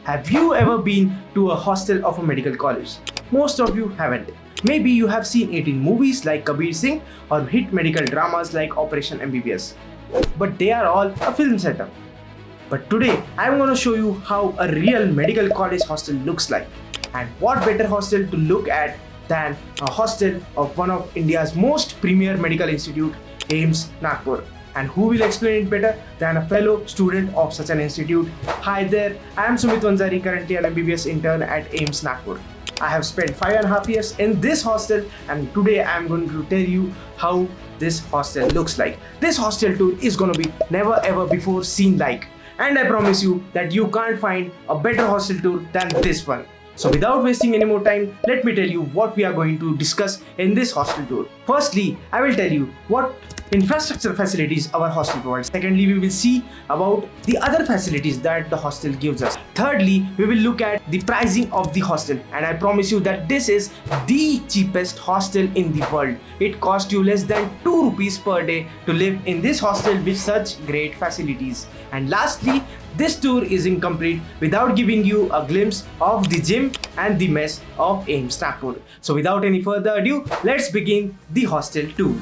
Have you ever been to a hostel of a medical college? Most of you haven't. Maybe you have seen it in movies like Kabir Singh or hit medical dramas like Operation MBBS. But they are all a film setup. But today, I'm going to show you how a real medical college hostel looks like. And what better hostel to look at than a hostel of one of India's most premier medical institute, AIIMS Nagpur. And who will explain it better than a fellow student of such an institute? Hi there, I am SUMITWANJARI, currently an MBBS intern at AIIMS Nagpur. I have spent 5.5 years in this hostel, and today I am going to tell you how this hostel looks like. This hostel tour is going to be never ever before seen like. And I promise you that you can't find a better hostel tour than this one. So without wasting any more time, let me tell you what we are going to discuss in this hostel tour. Firstly, I will tell you what infrastructure facilities our hostel provides. Secondly, we will see about the other facilities that the hostel gives us. Thirdly, we will look at the pricing of the hostel, and I promise you that this is the cheapest hostel in the world. It costs you less than 2 rupees per day to live in this hostel with such great facilities. And lastly, this tour is incomplete without giving you a glimpse of the gym and the mess of AIIMS Nagpur. So without any further ado, let's begin the hostel tour.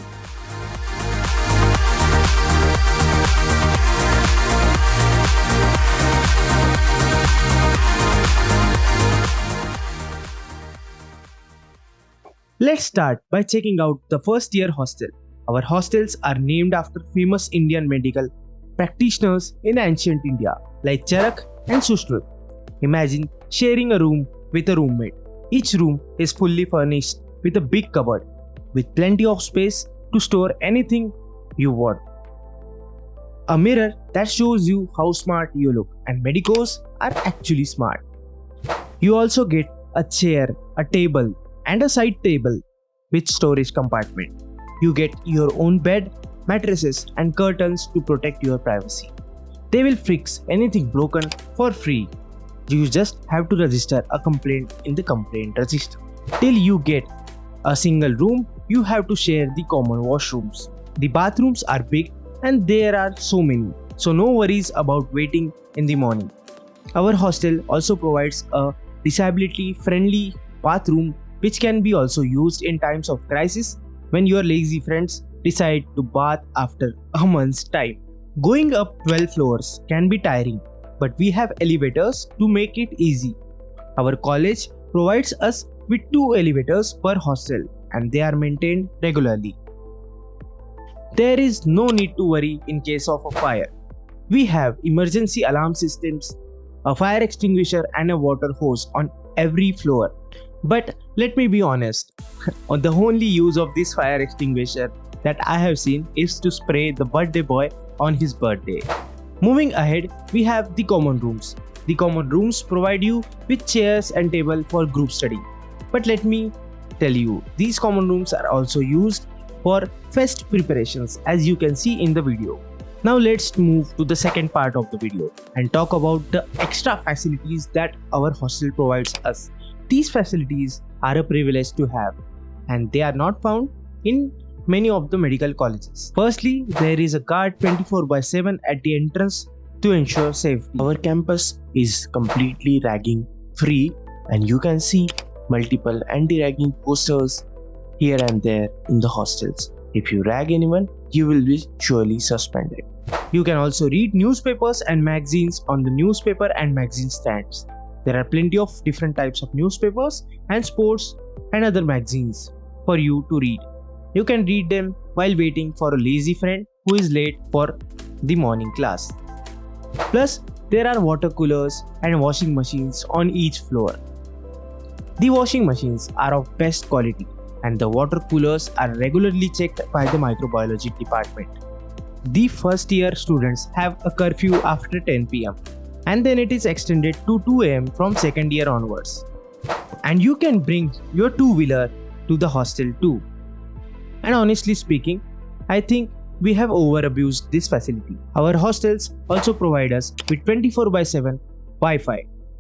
Let's start by checking out the first year hostel. Our hostels are named after famous Indian medical practitioners in ancient India like Charak and Sushruta. Imagine sharing a room with a roommate. Each room is fully furnished with a big cupboard with plenty of space to store anything you want. A mirror that shows you how smart you look, and medicos are actually smart. You also get a chair, a table, and a side table with storage compartment. You get your own bed, mattresses, and curtains to protect your privacy. They will fix anything broken for free. You just have to register a complaint in the complaint register. Till you get a single room, you have to share the common washrooms. The bathrooms are big and there are so many, so no worries about waiting in the morning. Our hostel also provides a disability-friendly bathroom which can be also used in times of crisis when your lazy friends decide to bath after a month's time. Going up 12 floors can be tiring, but we have elevators to make it easy. Our college provides us with 2 elevators per hostel and they are maintained regularly. There is no need to worry in case of a fire. We have emergency alarm systems, a fire extinguisher and a water hose on every floor. But let me be honest, the only use of this fire extinguisher that I have seen is to spray the birthday boy on his birthday. Moving ahead, we have the common rooms. The common rooms provide you with chairs and table for group study. But let me tell you, these common rooms are also used for fest preparations, as you can see in the video. Now let's move to the second part of the video and talk about the extra facilities that our hostel provides us. These facilities are a privilege to have, and they are not found in many of the medical colleges. Firstly, there is a guard 24/7 at the entrance to ensure safety. Our campus is completely ragging free, and you can see multiple anti-ragging posters here and there in the hostels. If you rag anyone, you will be surely suspended. You can also read newspapers and magazines on the newspaper and magazine stands. There are plenty of different types of newspapers and sports and other magazines for you to read. You can read them while waiting for a lazy friend who is late for the morning class. Plus, there are water coolers and washing machines on each floor. The washing machines are of best quality and the water coolers are regularly checked by the microbiology department. The first year students have a curfew after 10 p.m. and then it is extended to 2 a.m. from second year onwards. And you can bring your two-wheeler to the hostel too. And honestly speaking, I think we have over-abused this facility. Our hostels also provide us with 24/7 Wi-Fi.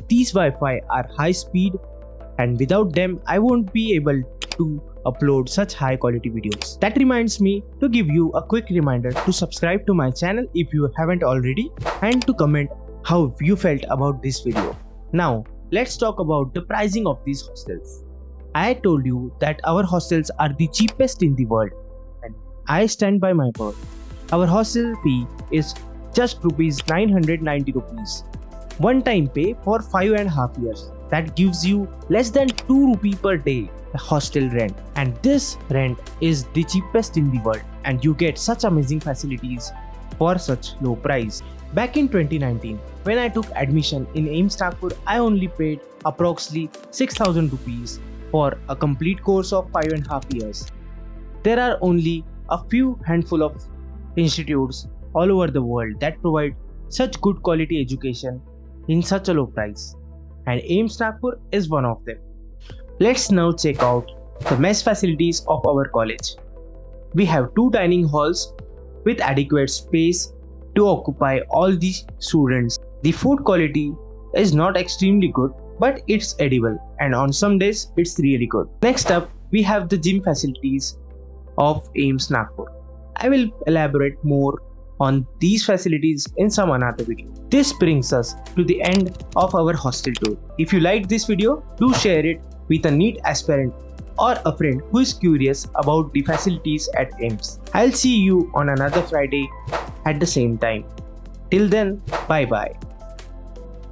These Wi-Fi are high speed and without them I won't be able to upload such high quality videos. That reminds me to give you a quick reminder to subscribe to my channel if you haven't already and to comment how you felt about this video. Now, let's talk about the pricing of these hostels. I told you that our hostels are the cheapest in the world, and I stand by my word. Our hostel fee is just rupees 990 rupees. One time pay for 5.5 years. That gives you less than 2 rupee per day hostel rent. And this rent is the cheapest in the world, and you get such amazing facilities for such low price. Back in 2019, when I took admission in AIIMS Nagpur, I only paid approximately 6,000 rupees for a complete course of 5.5 years. There are only a few handful of institutes all over the world that provide such good quality education in such a low price, and AIIMS Nagpur is one of them. Let's now check out the mess facilities of our college. We have 2 dining halls with adequate space to occupy all the students. The food quality is not extremely good, but it's edible, and on some days it's really good. Next up, we have the gym facilities of AIIMS Nagpur. I will elaborate more on these facilities in some another video. This brings us to the end of our hostel tour. If you liked this video, do share it with a NEET aspirant or a friend who is curious about the facilities at AIIMS. I'll see you on another Friday at the same time. Till then, bye bye.